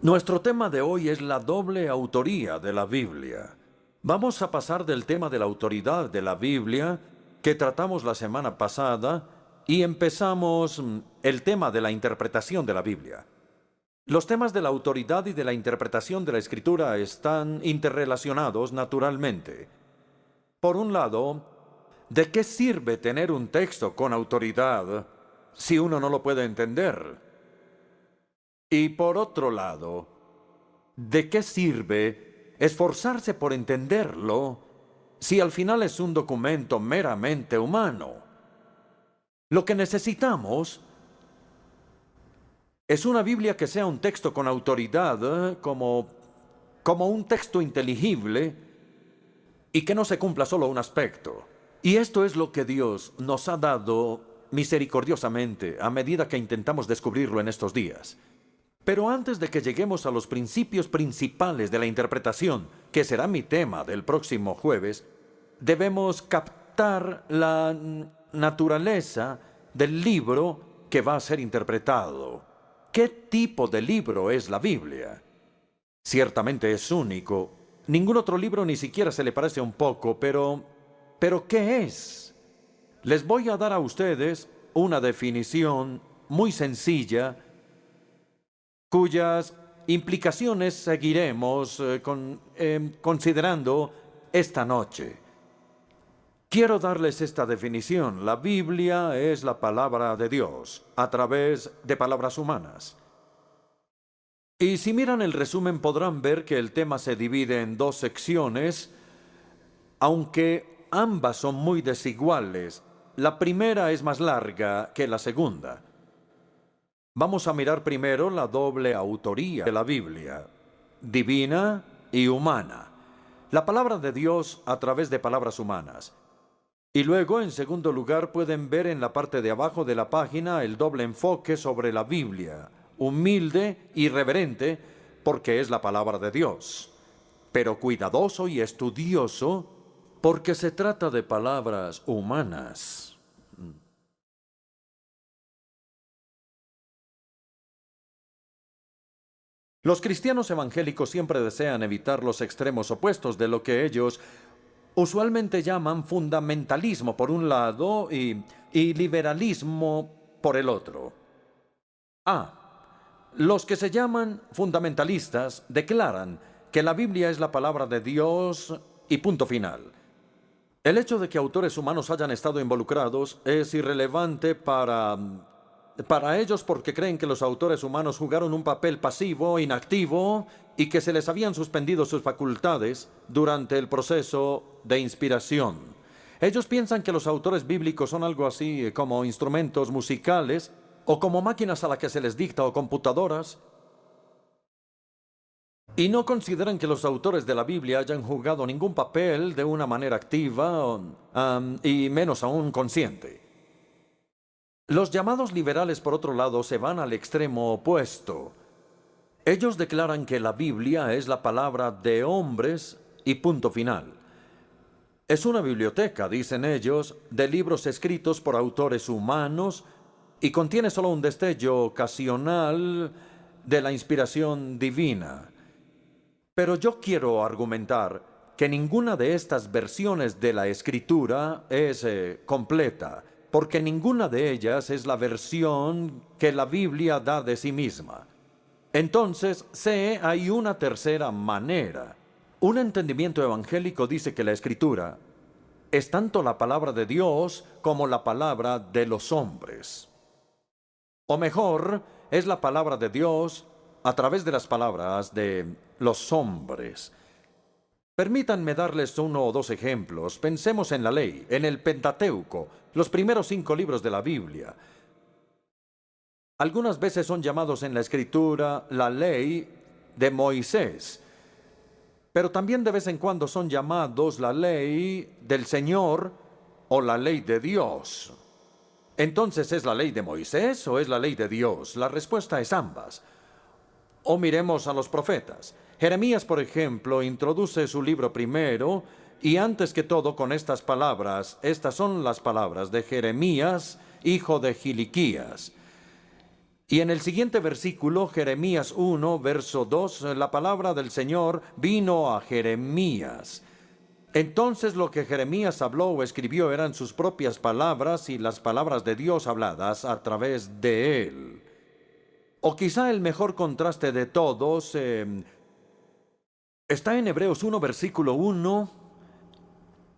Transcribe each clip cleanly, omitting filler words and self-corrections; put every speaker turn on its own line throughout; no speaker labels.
Nuestro tema de hoy es la doble autoría de la Biblia. Vamos a pasar del tema de la autoridad de la Biblia, que tratamos la semana pasada, y empezamos el tema de la interpretación de la Biblia. Los temas de la autoridad y de la interpretación de la Escritura están interrelacionados naturalmente. Por un lado, ¿de qué sirve tener un texto con autoridad si uno no lo puede entender? Y por otro lado, ¿de qué sirve esforzarse por entenderlo si al final es un documento meramente humano? Lo que necesitamos es una Biblia que sea un texto con autoridad, como un texto inteligible y que no se cumpla solo un aspecto. Y esto es lo que Dios nos ha dado misericordiosamente a medida que intentamos descubrirlo en estos días. Pero antes de que lleguemos a los principios principales de la interpretación, que será mi tema del próximo jueves, debemos captar la naturaleza del libro que va a ser interpretado. ¿Qué tipo de libro es la Biblia? Ciertamente es único. Ningún otro libro ni siquiera se le parece un poco, pero ¿qué es? Les voy a dar a ustedes una definición muy sencilla, cuyas implicaciones seguiremos considerando esta noche. Quiero darles esta definición. La Biblia es la palabra de Dios a través de palabras humanas. Y si miran el resumen podrán ver que el tema se divide en dos secciones, aunque ambas son muy desiguales. La primera es más larga que la segunda. Vamos a mirar primero la doble autoría de la Biblia, divina y humana. La palabra de Dios a través de palabras humanas. Y luego, en segundo lugar, pueden ver en la parte de abajo de la página el doble enfoque sobre la Biblia, humilde y reverente, porque es la palabra de Dios, pero cuidadoso y estudioso, porque se trata de palabras humanas. Los cristianos evangélicos siempre desean evitar los extremos opuestos de lo que ellos usualmente llaman fundamentalismo por un lado y liberalismo por el otro. Los que se llaman fundamentalistas declaran que la Biblia es la palabra de Dios y punto final. El hecho de que autores humanos hayan estado involucrados es irrelevante para ellos, porque creen que los autores humanos jugaron un papel pasivo, inactivo, y que se les habían suspendido sus facultades durante el proceso de inspiración. Ellos piensan que los autores bíblicos son algo así como instrumentos musicales, o como máquinas a las que se les dicta, o computadoras, y no consideran que los autores de la Biblia hayan jugado ningún papel de una manera activa, y menos aún consciente. Los llamados liberales, por otro lado, se van al extremo opuesto. Ellos declaran que la Biblia es la palabra de hombres y punto final. Es una biblioteca, dicen ellos, de libros escritos por autores humanos y contiene solo un destello ocasional de la inspiración divina. Pero yo quiero argumentar que ninguna de estas versiones de la Escritura es completa, porque ninguna de ellas es la versión que la Biblia da de sí misma. Entonces, hay una tercera manera. Un entendimiento evangélico dice que la Escritura es tanto la palabra de Dios como la palabra de los hombres. O mejor, es la palabra de Dios a través de las palabras de los hombres. Permítanme darles uno o dos ejemplos. Pensemos en la ley, en el Pentateuco, los primeros 5 libros de la Biblia. Algunas veces son llamados en la Escritura la ley de Moisés, pero también de vez en cuando son llamados la ley del Señor o la ley de Dios. Entonces, ¿es la ley de Moisés o es la ley de Dios? La respuesta es ambas. O miremos a los profetas. Jeremías, por ejemplo, introduce su libro primero, y antes que todo con estas palabras. Estas son las palabras de Jeremías, hijo de Gilquías. Y en el siguiente versículo, Jeremías 1, verso 2, la palabra del Señor vino a Jeremías. Entonces lo que Jeremías habló o escribió eran sus propias palabras y las palabras de Dios habladas a través de él. O quizá el mejor contraste de todos está en Hebreos 1, versículo 1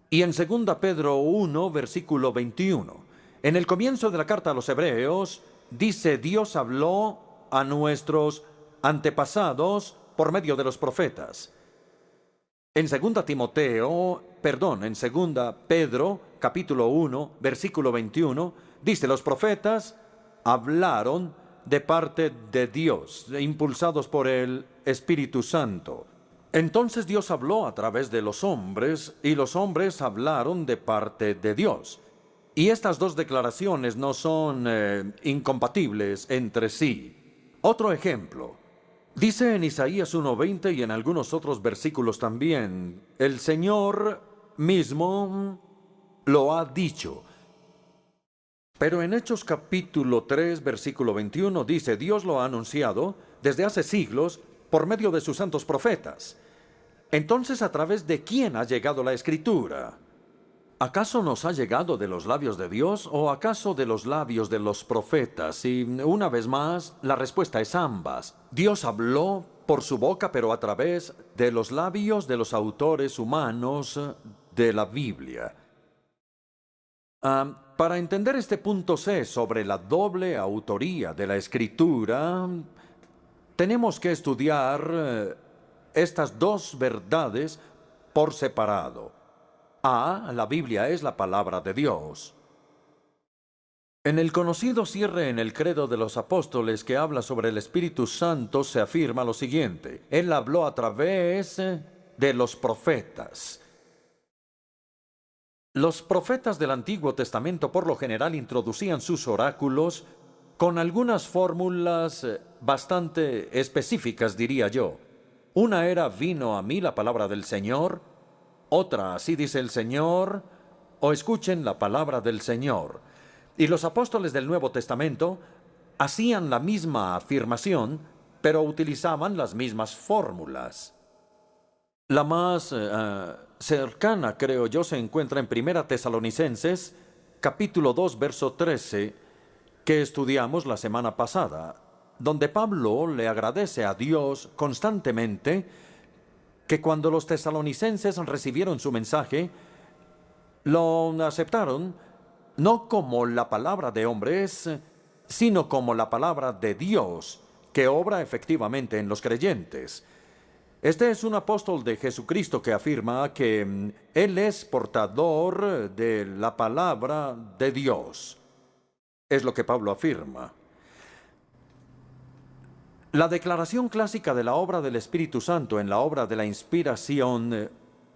y en 2 Pedro 1, versículo 21. En el comienzo de la carta a los Hebreos, dice: Dios habló a nuestros antepasados por medio de los profetas. En 2 Pedro, capítulo 1, versículo 21, dice: los profetas hablaron de parte de Dios, impulsados por el Espíritu Santo. Entonces Dios habló a través de los hombres, y los hombres hablaron de parte de Dios. Y estas dos declaraciones no son incompatibles entre sí. Otro ejemplo. Dice en Isaías 1:20 y en algunos otros versículos también: el Señor mismo lo ha dicho. Pero en Hechos capítulo 3, versículo 21 dice: Dios lo ha anunciado desde hace siglos por medio de sus santos profetas. Entonces, ¿a través de quién ha llegado la Escritura? ¿Acaso nos ha llegado de los labios de Dios o acaso de los labios de los profetas? Y una vez más, la respuesta es ambas. Dios habló por su boca, pero a través de los labios de los autores humanos de la Biblia. Para entender este punto C sobre la doble autoría de la Escritura, tenemos que estudiar estas dos verdades por separado. La Biblia es la palabra de Dios. En el conocido cierre en el Credo de los Apóstoles que habla sobre el Espíritu Santo se afirma lo siguiente: Él habló a través de los profetas. Los profetas del Antiguo Testamento por lo general introducían sus oráculos con algunas fórmulas bastante específicas, diría yo. Una era: vino a mí la palabra del Señor. Otra: así dice el Señor, o escuchen la palabra del Señor. Y los apóstoles del Nuevo Testamento hacían la misma afirmación, pero utilizaban las mismas fórmulas. La más cercana, creo yo, se encuentra en 1 Tesalonicenses, capítulo 2, verso 13, que estudiamos la semana pasada, donde Pablo le agradece a Dios constantemente que cuando los tesalonicenses recibieron su mensaje, lo aceptaron no como la palabra de hombres, sino como la palabra de Dios, que obra efectivamente en los creyentes. Este es un apóstol de Jesucristo que afirma que Él es portador de la palabra de Dios. Es lo que Pablo afirma. La declaración clásica de la obra del Espíritu Santo en la obra de la inspiración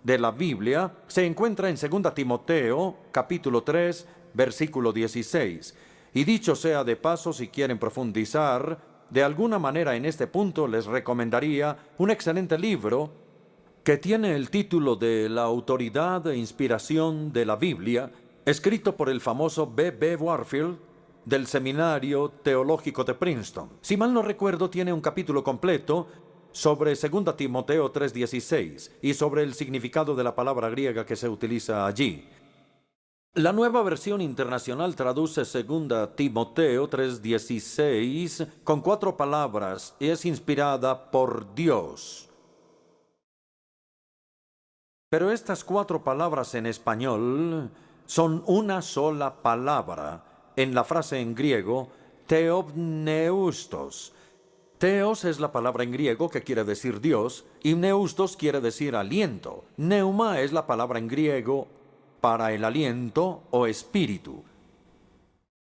de la Biblia se encuentra en 2 Timoteo, capítulo 3, versículo 16. Y dicho sea de paso, si quieren profundizar de alguna manera en este punto, les recomendaría un excelente libro que tiene el título de La autoridad e inspiración de la Biblia, escrito por el famoso B.B. Warfield, del Seminario Teológico de Princeton. Si mal no recuerdo, tiene un capítulo completo sobre 2 Timoteo 3:16 y sobre el significado de la palabra griega que se utiliza allí. La Nueva Versión Internacional traduce 2 Timoteo 3:16 con 4 palabras y es inspirada por Dios. Pero estas 4 palabras en español son una sola palabra en la frase en griego theopneustos. Theos es la palabra en griego que quiere decir Dios y neustos quiere decir aliento. Neuma es la palabra en griego para el aliento o espíritu.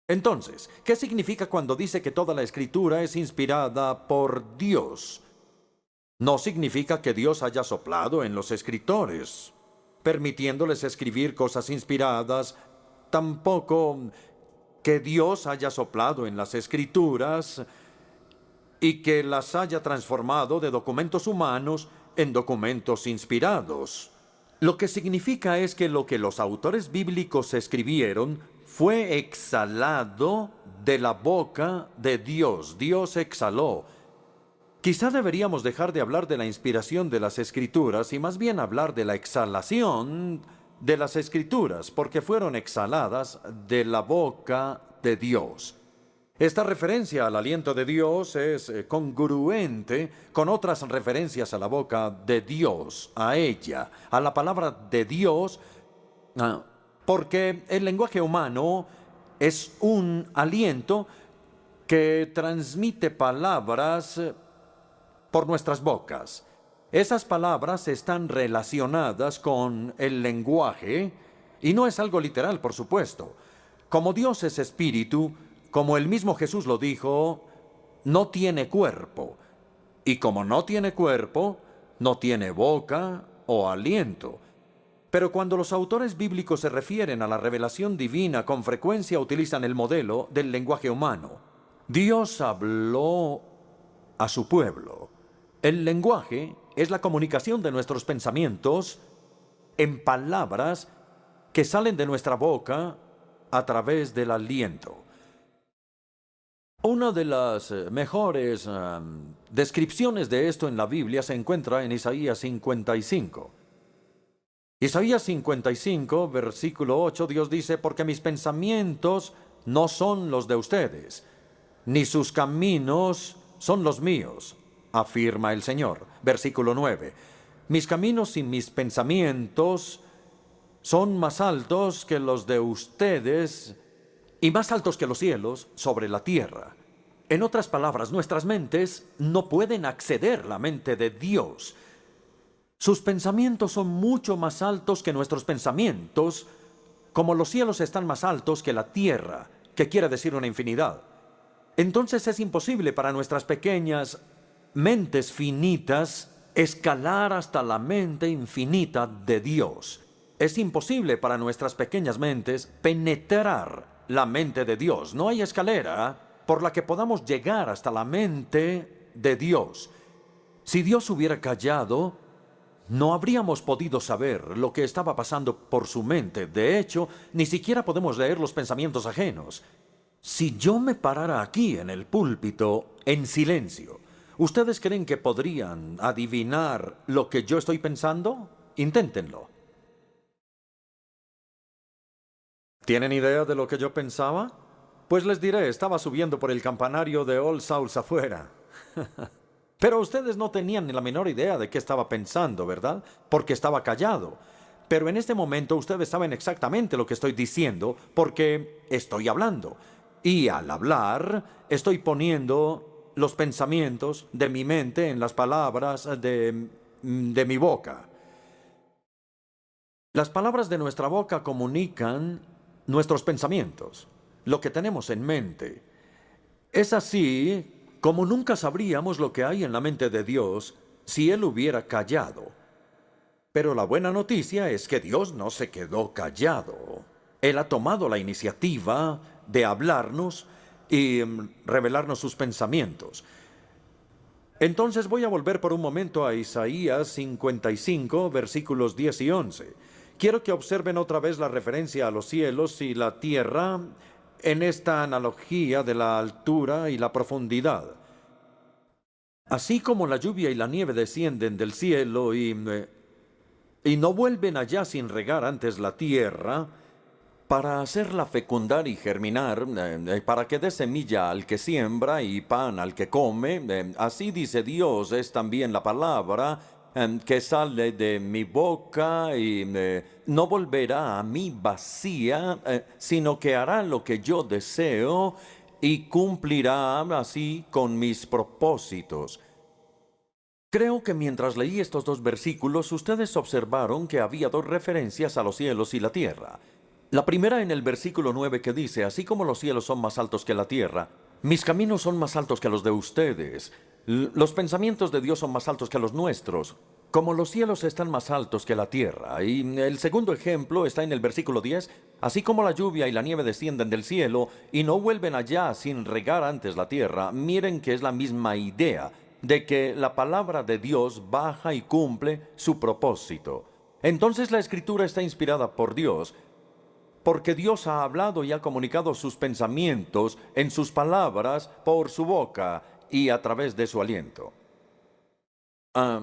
Entonces, ¿qué significa cuando dice que toda la Escritura es inspirada por Dios? No significa que Dios haya soplado en los escritores, permitiéndoles escribir cosas inspiradas. Tampoco que Dios haya soplado en las Escrituras y que las haya transformado de documentos humanos en documentos inspirados. Lo que significa es que lo que los autores bíblicos escribieron fue exhalado de la boca de Dios. Dios exhaló. Quizá deberíamos dejar de hablar de la inspiración de las Escrituras y más bien hablar de la exhalación de las Escrituras, porque fueron exhaladas de la boca de Dios. Esta referencia al aliento de Dios es congruente con otras referencias a la boca de Dios, a ella, a la palabra de Dios, porque el lenguaje humano es un aliento que transmite palabras por nuestras bocas. Esas palabras están relacionadas con el lenguaje y no es algo literal, por supuesto. Como Dios es espíritu, como el mismo Jesús lo dijo, no tiene cuerpo. Y como no tiene cuerpo, no tiene boca o aliento. Pero cuando los autores bíblicos se refieren a la revelación divina, con frecuencia utilizan el modelo del lenguaje humano. Dios habló a su pueblo. El lenguaje es la comunicación de nuestros pensamientos en palabras que salen de nuestra boca a través del aliento. Una de las mejores descripciones de esto en la Biblia se encuentra en Isaías 55. Isaías 55, versículo 8, Dios dice, porque mis pensamientos no son los de ustedes, ni sus caminos son los míos, afirma el Señor. Versículo 9, mis caminos y mis pensamientos son más altos que los de ustedes y más altos que los cielos sobre la tierra. En otras palabras, nuestras mentes no pueden acceder a la mente de Dios. Sus pensamientos son mucho más altos que nuestros pensamientos, como los cielos están más altos que la tierra, que quiere decir una infinidad. Entonces es imposible para nuestras pequeñas mentes finitas escalar hasta la mente infinita de Dios. Es imposible para nuestras pequeñas mentes penetrar la mente de Dios. No hay escalera por la que podamos llegar hasta la mente de Dios. Si Dios hubiera callado, no habríamos podido saber lo que estaba pasando por su mente. De hecho, ni siquiera podemos leer los pensamientos ajenos. Si yo me parara aquí en el púlpito en silencio, ¿ustedes creen que podrían adivinar lo que yo estoy pensando? Inténtenlo. ¿Tienen idea de lo que yo pensaba? Pues les diré, estaba subiendo por el campanario de All Souls afuera. Pero ustedes no tenían ni la menor idea de qué estaba pensando, ¿verdad? Porque estaba callado. Pero en este momento ustedes saben exactamente lo que estoy diciendo porque estoy hablando. Y al hablar, estoy poniendo los pensamientos de mi mente en las palabras de mi boca. Las palabras de nuestra boca comunican nuestros pensamientos, lo que tenemos en mente. Es así como nunca sabríamos lo que hay en la mente de Dios si Él hubiera callado. Pero la buena noticia es que Dios no se quedó callado. Él ha tomado la iniciativa de hablarnos y revelarnos sus pensamientos. Entonces voy a volver por un momento a Isaías 55, versículos 10 y 11. Quiero que observen otra vez la referencia a los cielos y la tierra en esta analogía de la altura y la profundidad. Así como la lluvia y la nieve descienden del cielo y no vuelven allá sin regar antes la tierra, para hacerla fecundar y germinar, para que dé semilla al que siembra y pan al que come, así dice Dios, es también la palabra que sale de mi boca y no volverá a mí vacía, sino que hará lo que yo deseo y cumplirá así con mis propósitos. Creo que mientras leí estos dos versículos, ustedes observaron que había dos referencias a los cielos y la tierra. La primera en el versículo 9 que dice, así como los cielos son más altos que la tierra, mis caminos son más altos que los de ustedes. Los pensamientos de Dios son más altos que los nuestros, como los cielos están más altos que la tierra. Y el segundo ejemplo está en el versículo 10, así como la lluvia y la nieve descienden del cielo y no vuelven allá sin regar antes la tierra. Miren que es la misma idea de que la palabra de Dios baja y cumple su propósito. Entonces la Escritura está inspirada por Dios. porque Dios ha hablado y ha comunicado sus pensamientos en sus palabras por su boca y a través de su aliento. Ah,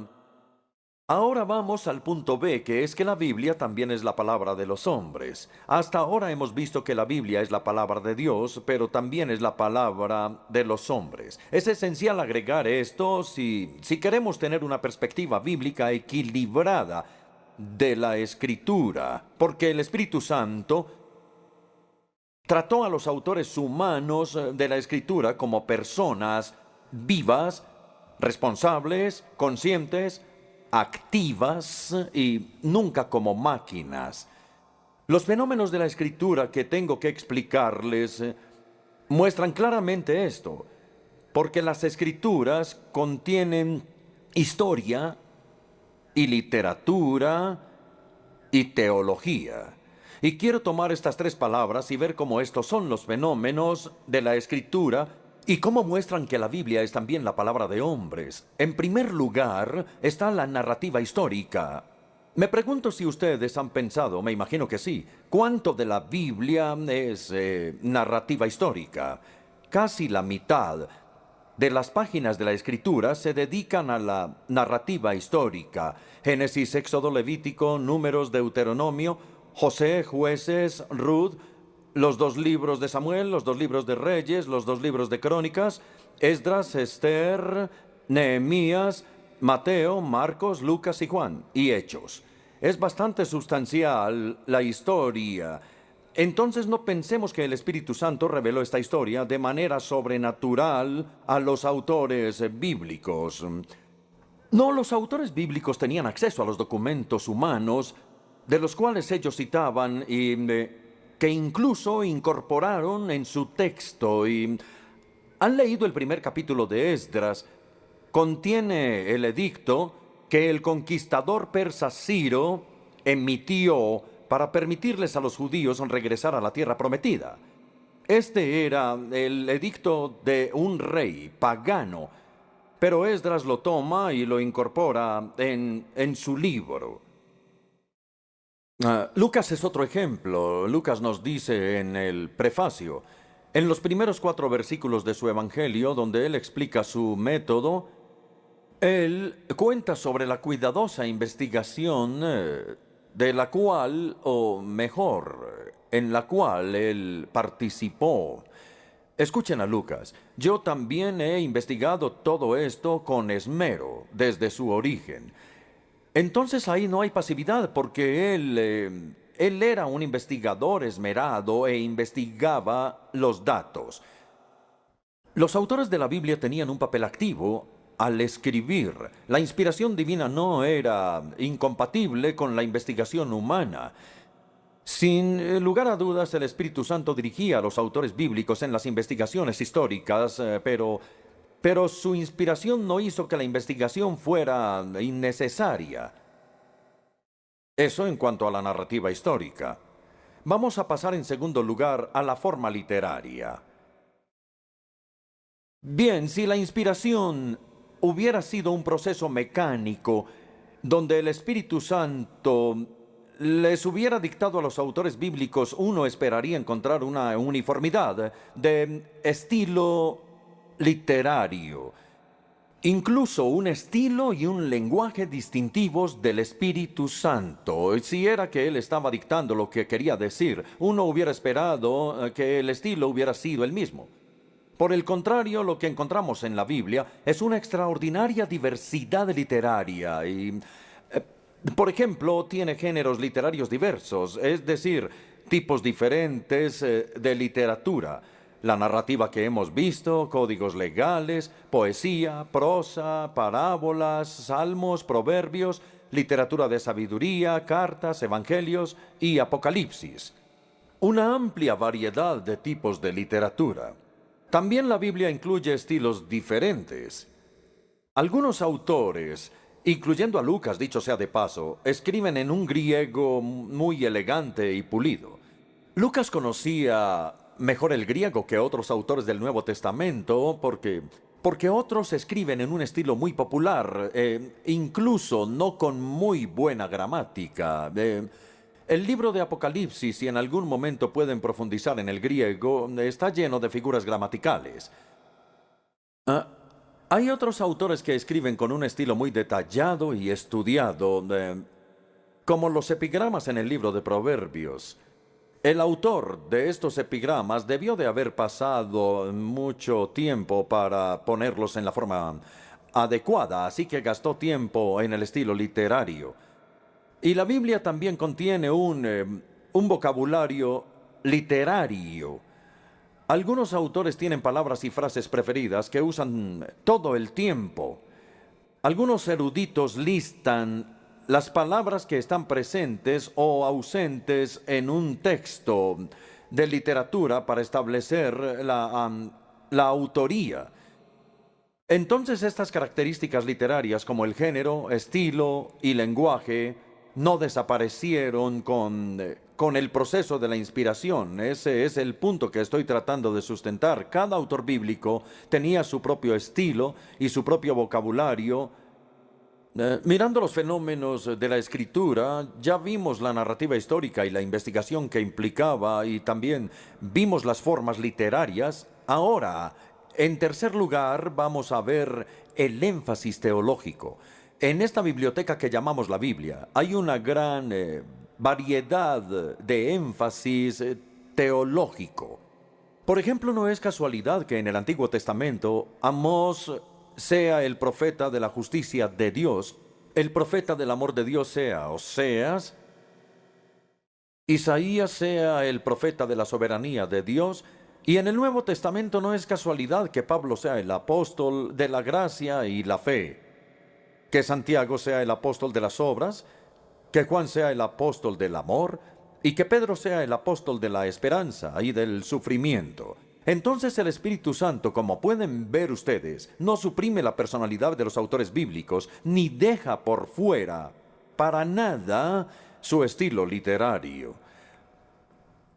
Ahora vamos al punto B, que es que la Biblia también es la palabra de los hombres. Hasta ahora hemos visto que la Biblia es la palabra de Dios, pero también es la palabra de los hombres. Es esencial agregar esto si queremos tener una perspectiva bíblica equilibrada de la Escritura, porque el Espíritu Santo trató a los autores humanos de la Escritura como personas vivas, responsables, conscientes, activas y nunca como máquinas. Los fenómenos de la Escritura que tengo que explicarles muestran claramente esto, porque las Escrituras contienen historia y literatura y teología. Y quiero tomar estas tres palabras y ver cómo estos son los fenómenos de la Escritura y cómo muestran que la Biblia es también la palabra de hombres. En primer lugar está la narrativa histórica. Me pregunto si ustedes han pensado, me imagino que sí, ¿cuánto de la Biblia es narrativa histórica? Casi la mitad de las páginas de la Escritura se dedican a la narrativa histórica. Génesis, Éxodo, Levítico, Números, Deuteronomio, José, Jueces, Ruth, los dos libros de Samuel, los dos libros de Reyes, los dos libros de Crónicas, Esdras, Esther, Nehemías, Mateo, Marcos, Lucas y Juan, y Hechos. Es bastante sustancial la historia. Entonces no pensemos que el Espíritu Santo reveló esta historia de manera sobrenatural a los autores bíblicos. No, los autores bíblicos tenían acceso a los documentos humanos de los cuales ellos citaban y que incluso incorporaron en su texto. Y han leído el primer capítulo de Esdras. Contiene el edicto que el conquistador persa Ciro emitió para permitirles a los judíos regresar a la tierra prometida. Este era el edicto de un rey pagano, pero Esdras lo toma y lo incorpora en su libro. Lucas es otro ejemplo. Lucas nos dice en el prefacio, en los primeros 4 versículos de su Evangelio, donde él explica su método, él cuenta sobre la cuidadosa investigación de la cual, o mejor, en la cual él participó. Escuchen a Lucas. Yo también he investigado todo esto con esmero, desde su origen. Entonces ahí no hay pasividad, porque él era un investigador esmerado e investigaba los datos. Los autores de la Biblia tenían un papel activo al escribir. La inspiración divina no era incompatible con la investigación humana. Sin lugar a dudas, el Espíritu Santo dirigía a los autores bíblicos en las investigaciones históricas, pero su inspiración no hizo que la investigación fuera innecesaria. Eso en cuanto a la narrativa histórica. Vamos a pasar en segundo lugar a la forma literaria. Bien, si la inspiración hubiera sido un proceso mecánico, donde el Espíritu Santo les hubiera dictado a los autores bíblicos, uno esperaría encontrar una uniformidad de estilo literario, incluso un estilo y un lenguaje distintivos del Espíritu Santo. Si era que él estaba dictando lo que quería decir, uno hubiera esperado que el estilo hubiera sido el mismo. Por el contrario, lo que encontramos en la Biblia es una extraordinaria diversidad literaria y, por ejemplo, tiene géneros literarios diversos, es decir, tipos diferentes de literatura. La narrativa que hemos visto, códigos legales, poesía, prosa, parábolas, salmos, proverbios, literatura de sabiduría, cartas, evangelios y apocalipsis. Una amplia variedad de tipos de literatura. También la Biblia incluye estilos diferentes. Algunos autores, incluyendo a Lucas, dicho sea de paso, escriben en un griego muy elegante y pulido. Lucas conocía mejor el griego que otros autores del Nuevo Testamento porque otros escriben en un estilo muy popular, incluso no con muy buena gramática. El libro de Apocalipsis, si en algún momento pueden profundizar en el griego, está lleno de figuras gramaticales. Ah, hay otros autores que escriben con un estilo muy detallado y estudiado, como los epigramas en el libro de Proverbios. El autor de estos epigramas debió de haber pasado mucho tiempo para ponerlos en la forma adecuada, así que gastó tiempo en el estilo literario. Y la Biblia también contiene un vocabulario literario. Algunos autores tienen palabras y frases preferidas que usan todo el tiempo. Algunos eruditos listan las palabras que están presentes o ausentes en un texto de literatura para establecer la autoría. Entonces estas características literarias como el género, estilo y lenguaje no desaparecieron con el proceso de la inspiración. Ese es el punto que estoy tratando de sustentar. Cada autor bíblico tenía su propio estilo y su propio vocabulario. Mirando los fenómenos de la escritura, ya vimos la narrativa histórica y la investigación que implicaba, y también vimos las formas literarias. Ahora, en tercer lugar, vamos a ver el énfasis teológico. En esta biblioteca que llamamos la Biblia, hay una gran variedad de énfasis teológico. Por ejemplo, no es casualidad que en el Antiguo Testamento Amós sea el profeta de la justicia de Dios, el profeta del amor de Dios sea Oseas, Isaías sea el profeta de la soberanía de Dios, y en el Nuevo Testamento no es casualidad que Pablo sea el apóstol de la gracia y la fe, que Santiago sea el apóstol de las obras, que Juan sea el apóstol del amor, y que Pedro sea el apóstol de la esperanza y del sufrimiento. Entonces el Espíritu Santo, como pueden ver ustedes, no suprime la personalidad de los autores bíblicos, ni deja por fuera, para nada, su estilo literario.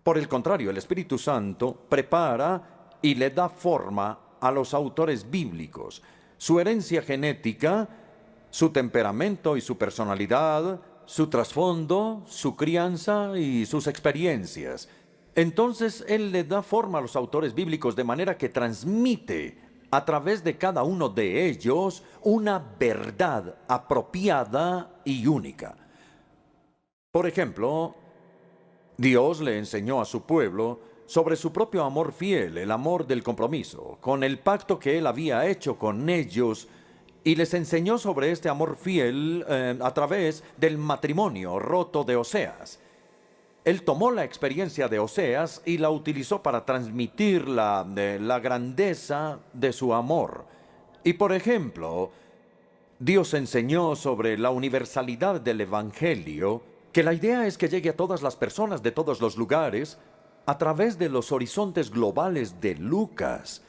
Por el contrario, el Espíritu Santo prepara y le da forma a los autores bíblicos. Su herencia genética, su temperamento y su personalidad, su trasfondo, su crianza y sus experiencias. Entonces Él le da forma a los autores bíblicos de manera que transmite a través de cada uno de ellos una verdad apropiada y única. Por ejemplo, Dios le enseñó a su pueblo sobre su propio amor fiel, el amor del compromiso, con el pacto que Él había hecho con ellos, y les enseñó sobre este amor fiel a través del matrimonio roto de Oseas. Él tomó la experiencia de Oseas y la utilizó para transmitir la grandeza de su amor. Y por ejemplo, Dios enseñó sobre la universalidad del Evangelio, que la idea es que llegue a todas las personas de todos los lugares a través de los horizontes globales de Lucas.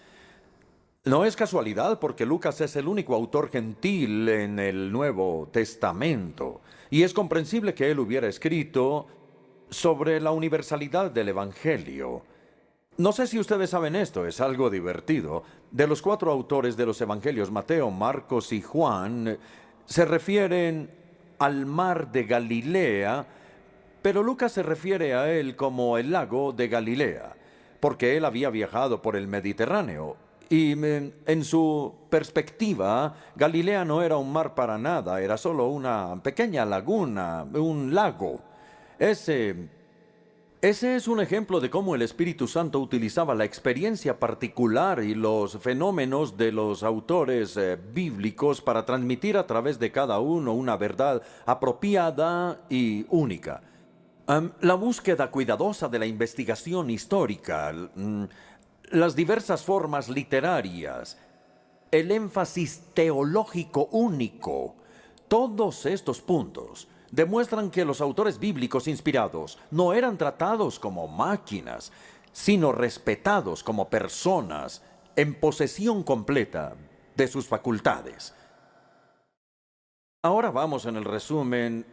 No es casualidad porque Lucas es el único autor gentil en el Nuevo Testamento, y es comprensible que él hubiera escrito sobre la universalidad del Evangelio. No sé si ustedes saben esto, es algo divertido. De los 4 autores de los Evangelios, Mateo, Marcos y Juan, se refieren al mar de Galilea, pero Lucas se refiere a él como el lago de Galilea, porque él había viajado por el Mediterráneo. Y en su perspectiva, Galilea no era un mar para nada, era solo una pequeña laguna, un lago. Ese es un ejemplo de cómo el Espíritu Santo utilizaba la experiencia particular y los fenómenos de los autores bíblicos para transmitir a través de cada uno una verdad apropiada y única. La búsqueda cuidadosa de la investigación histórica, las diversas formas literarias, el énfasis teológico único, todos estos puntos demuestran que los autores bíblicos inspirados no eran tratados como máquinas, sino respetados como personas en posesión completa de sus facultades. Ahora vamos en el resumen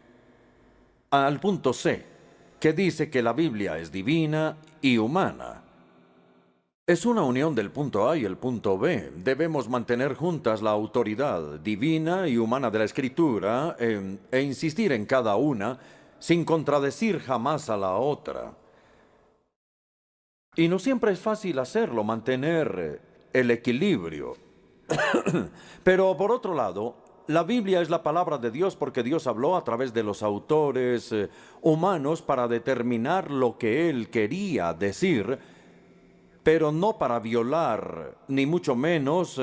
al punto C, que dice que la Biblia es divina y humana. Es una unión del punto A y el punto B. Debemos mantener juntas la autoridad divina y humana de la Escritura e insistir en cada una, sin contradecir jamás a la otra. Y no siempre es fácil hacerlo, mantener el equilibrio. Pero por otro lado, la Biblia es la palabra de Dios porque Dios habló a través de los autores humanos para determinar lo que Él quería decir, pero no para violar, ni mucho menos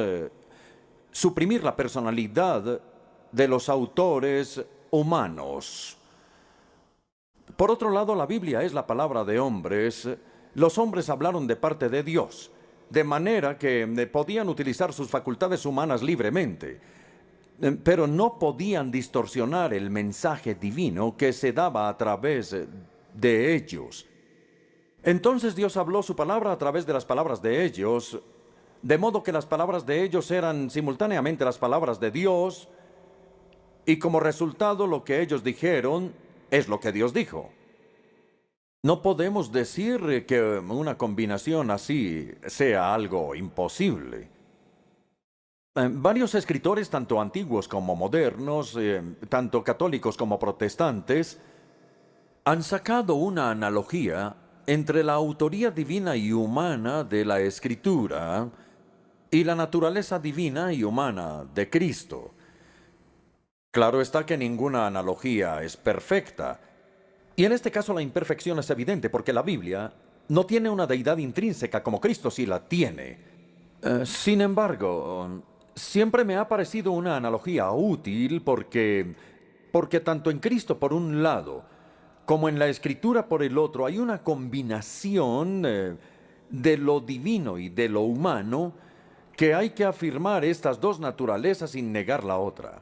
suprimir la personalidad de los autores humanos. Por otro lado, la Biblia es la palabra de hombres. Los hombres hablaron de parte de Dios, de manera que podían utilizar sus facultades humanas libremente, pero no podían distorsionar el mensaje divino que se daba a través de ellos. Entonces Dios habló su palabra a través de las palabras de ellos, de modo que las palabras de ellos eran simultáneamente las palabras de Dios, y como resultado lo que ellos dijeron es lo que Dios dijo. No podemos decir que una combinación así sea algo imposible. Varios escritores, tanto antiguos como modernos, tanto católicos como protestantes, han sacado una analogía entre la autoría divina y humana de la Escritura y la naturaleza divina y humana de Cristo. Claro está que ninguna analogía es perfecta. Y en este caso la imperfección es evidente porque la Biblia no tiene una deidad intrínseca como Cristo sí la tiene. Sin embargo, siempre me ha parecido una analogía útil porque tanto en Cristo por un lado como en la Escritura por el otro hay una combinación de lo divino y de lo humano que hay que afirmar estas dos naturalezas sin negar la otra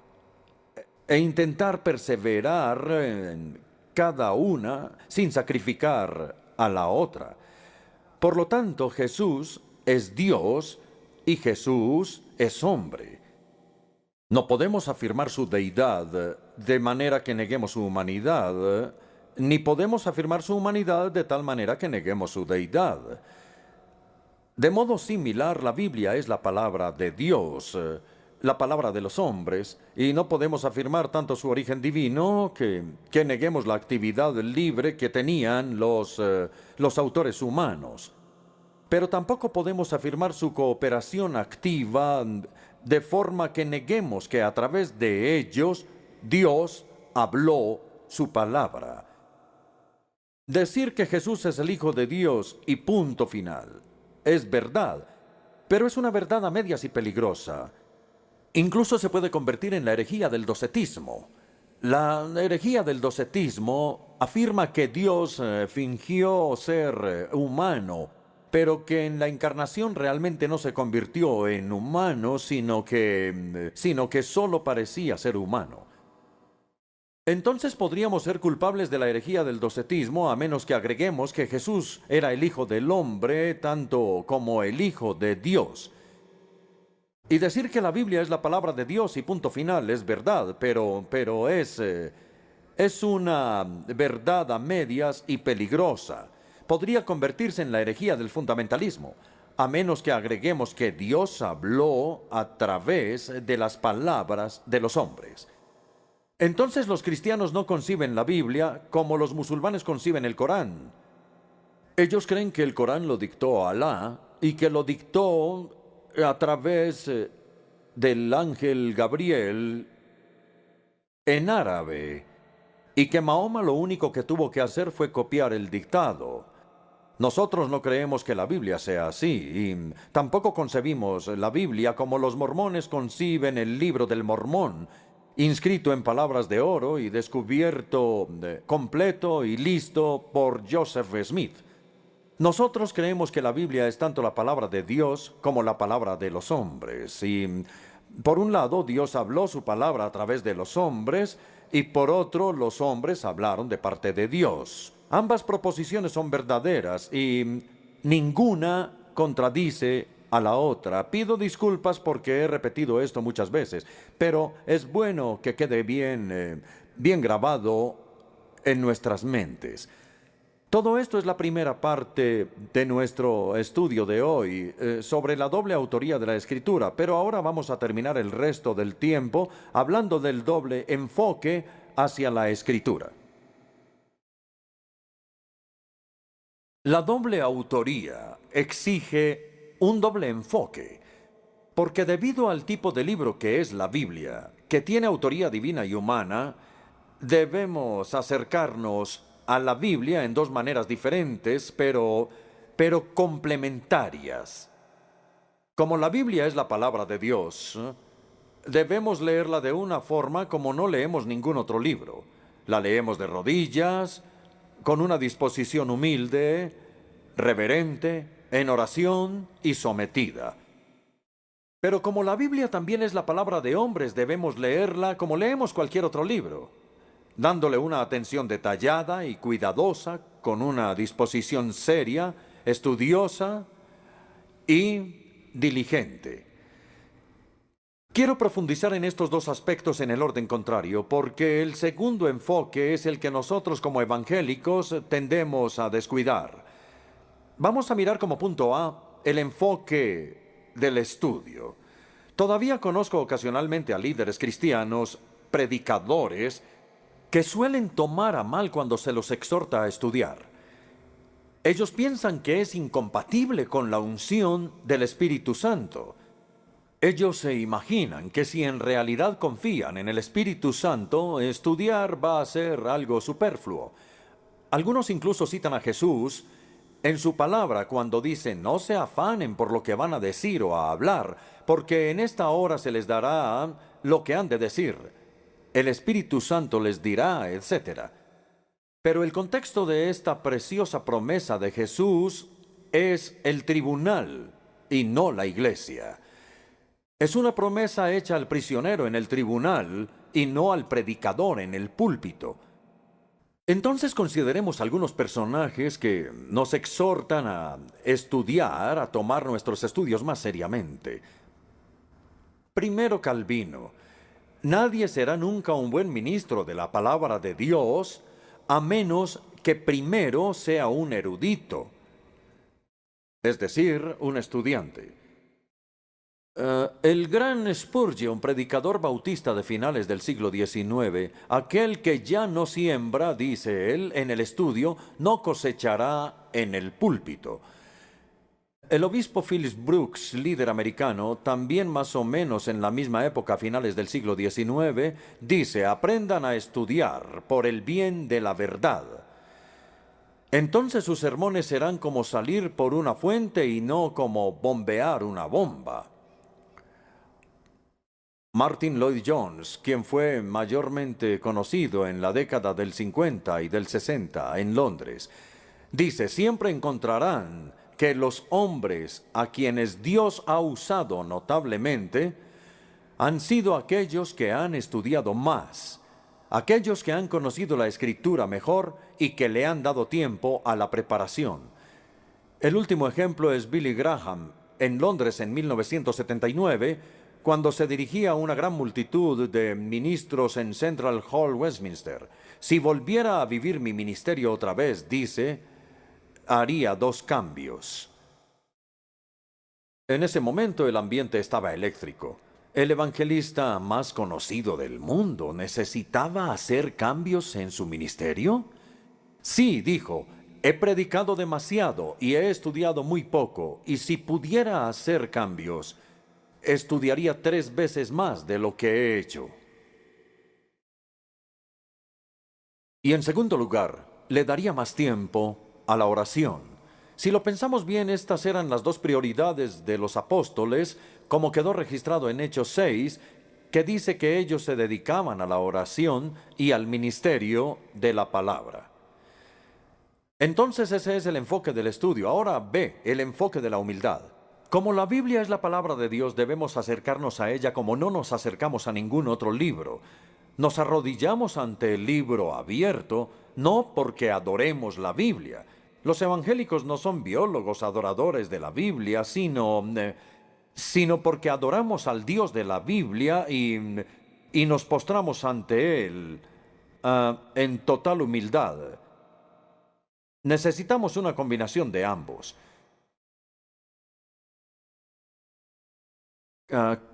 e intentar perseverar en cada una sin sacrificar a la otra. Por lo tanto, Jesús es Dios y Jesús es hombre. No podemos afirmar su deidad de manera que neguemos su humanidad, ni podemos afirmar su humanidad de tal manera que neguemos su deidad. De modo similar, la Biblia es la palabra de Dios, la palabra de los hombres, y no podemos afirmar tanto su origen divino que neguemos la actividad libre que tenían los autores humanos. Pero tampoco podemos afirmar su cooperación activa de forma que neguemos que a través de ellos Dios habló su palabra. Decir que Jesús es el Hijo de Dios y punto final es verdad, pero es una verdad a medias y peligrosa. Incluso se puede convertir en la herejía del docetismo. La herejía del docetismo afirma que Dios fingió ser humano, pero que en la encarnación realmente no se convirtió en humano, sino que solo parecía ser humano. Entonces podríamos ser culpables de la herejía del docetismo a menos que agreguemos que Jesús era el Hijo del Hombre tanto como el Hijo de Dios. Y decir que la Biblia es la palabra de Dios y punto final es verdad, pero es una verdad a medias y peligrosa. Podría convertirse en la herejía del fundamentalismo, a menos que agreguemos que Dios habló a través de las palabras de los hombres. Entonces los cristianos no conciben la Biblia como los musulmanes conciben el Corán. Ellos creen que el Corán lo dictó Alá y que lo dictó a través del ángel Gabriel en árabe, y que Mahoma lo único que tuvo que hacer fue copiar el dictado. Nosotros no creemos que la Biblia sea así, y tampoco concebimos la Biblia como los mormones conciben el libro del Mormón, inscrito en palabras de oro y descubierto completo y listo por Joseph Smith. Nosotros creemos que la Biblia es tanto la palabra de Dios como la palabra de los hombres. Y por un lado, Dios habló su palabra a través de los hombres, y por otro, los hombres hablaron de parte de Dios. Ambas proposiciones son verdaderas y ninguna contradice a la otra. Pido disculpas porque he repetido esto muchas veces, pero es bueno que quede bien grabado en nuestras mentes. Todo esto es la primera parte de nuestro estudio de hoy sobre la doble autoría de la Escritura, pero ahora vamos a terminar el resto del tiempo hablando del doble enfoque hacia la Escritura. La doble autoría exige un doble enfoque, porque debido al tipo de libro que es la Biblia, que tiene autoría divina y humana, debemos acercarnos a la Biblia en dos maneras diferentes, pero complementarias. Como la Biblia es la palabra de Dios, debemos leerla de una forma como no leemos ningún otro libro. La leemos de rodillas, con una disposición humilde, reverente, en oración y sometida. Pero como la Biblia también es la palabra de hombres, debemos leerla como leemos cualquier otro libro, dándole una atención detallada y cuidadosa, con una disposición seria, estudiosa y diligente. Quiero profundizar en estos dos aspectos en el orden contrario, porque el segundo enfoque es el que nosotros como evangélicos tendemos a descuidar. Vamos a mirar como punto A el enfoque del estudio. Todavía conozco ocasionalmente a líderes cristianos, predicadores, que suelen tomar a mal cuando se los exhorta a estudiar. Ellos piensan que es incompatible con la unción del Espíritu Santo. Ellos se imaginan que si en realidad confían en el Espíritu Santo, estudiar va a ser algo superfluo. Algunos incluso citan a Jesús en su palabra cuando dice: no se afanen por lo que van a decir o a hablar, porque en esta hora se les dará lo que han de decir. El Espíritu Santo les dirá, etc. Pero el contexto de esta preciosa promesa de Jesús es el tribunal y no la iglesia. Es una promesa hecha al prisionero en el tribunal y no al predicador en el púlpito. Entonces consideremos algunos personajes que nos exhortan a estudiar, a tomar nuestros estudios más seriamente. Primero, Calvino. Nadie será nunca un buen ministro de la palabra de Dios a menos que primero sea un erudito, es decir, un estudiante. El gran Spurgeon, predicador bautista de finales del siglo XIX, aquel que ya no siembra, dice él, en el estudio, no cosechará en el púlpito. El obispo Phillips Brooks, líder americano, también más o menos en la misma época, a finales del siglo XIX, dice: aprendan a estudiar por el bien de la verdad. Entonces sus sermones serán como salir por una fuente y no como bombear una bomba. Martin Lloyd-Jones, quien fue mayormente conocido en la década del 50 y del 60 en Londres, dice: siempre encontrarán que los hombres a quienes Dios ha usado notablemente han sido aquellos que han estudiado más, aquellos que han conocido la Escritura mejor y que le han dado tiempo a la preparación. El último ejemplo es Billy Graham, en Londres en 1979, cuando se dirigía a una gran multitud de ministros en Central Hall, Westminster. Si volviera a vivir mi ministerio otra vez, dice, haría 2 cambios. En ese momento el ambiente estaba eléctrico. El evangelista más conocido del mundo necesitaba hacer cambios en su ministerio. Sí, dijo, he predicado demasiado y he estudiado muy poco, y si pudiera hacer cambios, estudiaría 3 veces más de lo que he hecho. Y en segundo lugar, le daría más tiempo a la oración. Si lo pensamos bien, estas eran las 2 prioridades de los apóstoles, como quedó registrado en Hechos 6, que dice que ellos se dedicaban a la oración y al ministerio de la palabra. Entonces ese es el enfoque del estudio. Ahora ve el enfoque de la humildad. Como la Biblia es la palabra de Dios, debemos acercarnos a ella como no nos acercamos a ningún otro libro. Nos arrodillamos ante el libro abierto, no porque adoremos la Biblia. Los evangélicos no son biólogos adoradores de la Biblia, sino porque adoramos al Dios de la Biblia y nos postramos ante Él en total humildad. Necesitamos una combinación de ambos.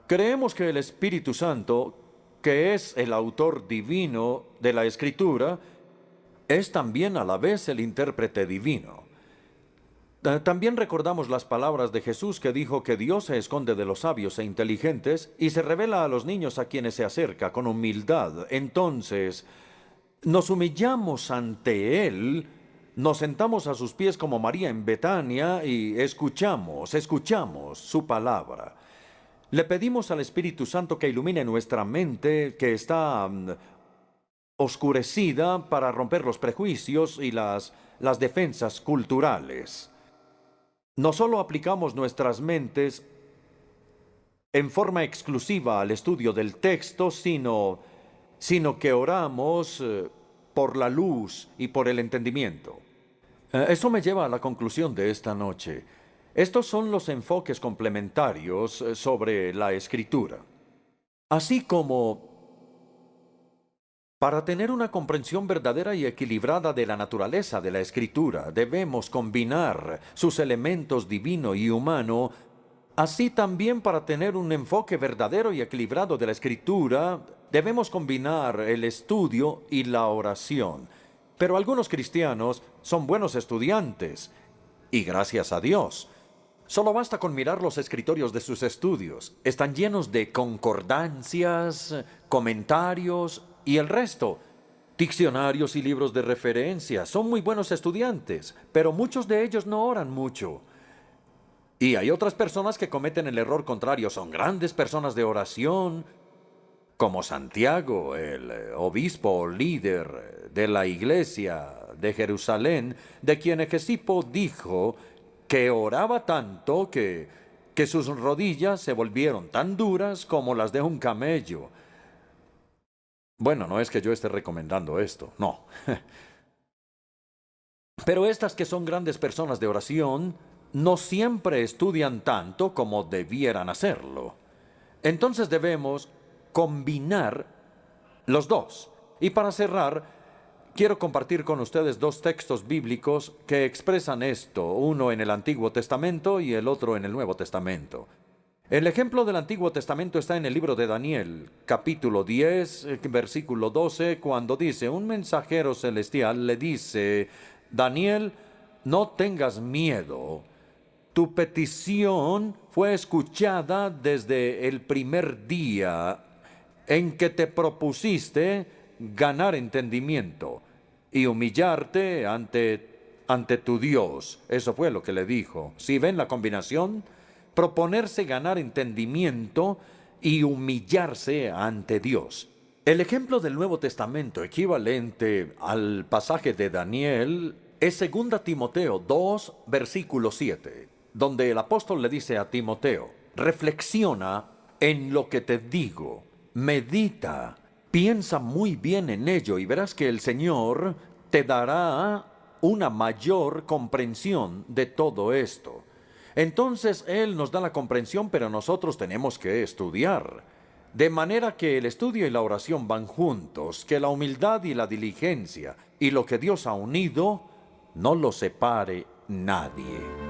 Creemos que el Espíritu Santo, que es el autor divino de la Escritura, es también a la vez el intérprete divino. También recordamos las palabras de Jesús que dijo que Dios se esconde de los sabios e inteligentes y se revela a los niños a quienes se acerca con humildad. Entonces, nos humillamos ante Él, nos sentamos a sus pies como María en Betania y escuchamos su palabra. Le pedimos al Espíritu Santo que ilumine nuestra mente que está oscurecida para romper los prejuicios y las defensas culturales. No solo aplicamos nuestras mentes en forma exclusiva al estudio del texto, sino que oramos por la luz y por el entendimiento. Eso me lleva a la conclusión de esta noche. Estos son los enfoques complementarios sobre la Escritura. Así como para tener una comprensión verdadera y equilibrada de la naturaleza de la Escritura, debemos combinar sus elementos divino y humano. Así también para tener un enfoque verdadero y equilibrado de la Escritura, debemos combinar el estudio y la oración. Pero algunos cristianos son buenos estudiantes, y gracias a Dios. Solo basta con mirar los escritorios de sus estudios. Están llenos de concordancias, comentarios y el resto. Diccionarios y libros de referencia. Son muy buenos estudiantes, pero muchos de ellos no oran mucho. Y hay otras personas que cometen el error contrario. Son grandes personas de oración, como Santiago, el obispo líder de la iglesia de Jerusalén, de quien Hegesipo dijo que oraba tanto que sus rodillas se volvieron tan duras como las de un camello. Bueno, no es que yo esté recomendando esto, no. Pero estas que son grandes personas de oración no siempre estudian tanto como debieran hacerlo. Entonces debemos combinar los dos. Y para cerrar, quiero compartir con ustedes dos textos bíblicos que expresan esto, uno en el Antiguo Testamento y el otro en el Nuevo Testamento. El ejemplo del Antiguo Testamento está en el libro de Daniel, capítulo 10, versículo 12, cuando dice, un mensajero celestial le dice, Daniel, no tengas miedo. Tu petición fue escuchada desde el primer día en que te propusiste ganar entendimiento y humillarte ante tu Dios. Eso fue lo que le dijo. ¿Sí ven la combinación? Proponerse ganar entendimiento y humillarse ante Dios. El ejemplo del Nuevo Testamento equivalente al pasaje de Daniel es 2 Timoteo 2, versículo 7, donde el apóstol le dice a Timoteo, reflexiona en lo que te digo, medita, piensa muy bien en ello y verás que el Señor te dará una mayor comprensión de todo esto. Entonces Él nos da la comprensión, pero nosotros tenemos que estudiar. De manera que el estudio y la oración van juntos, que la humildad y la diligencia y lo que Dios ha unido, no lo separe nadie.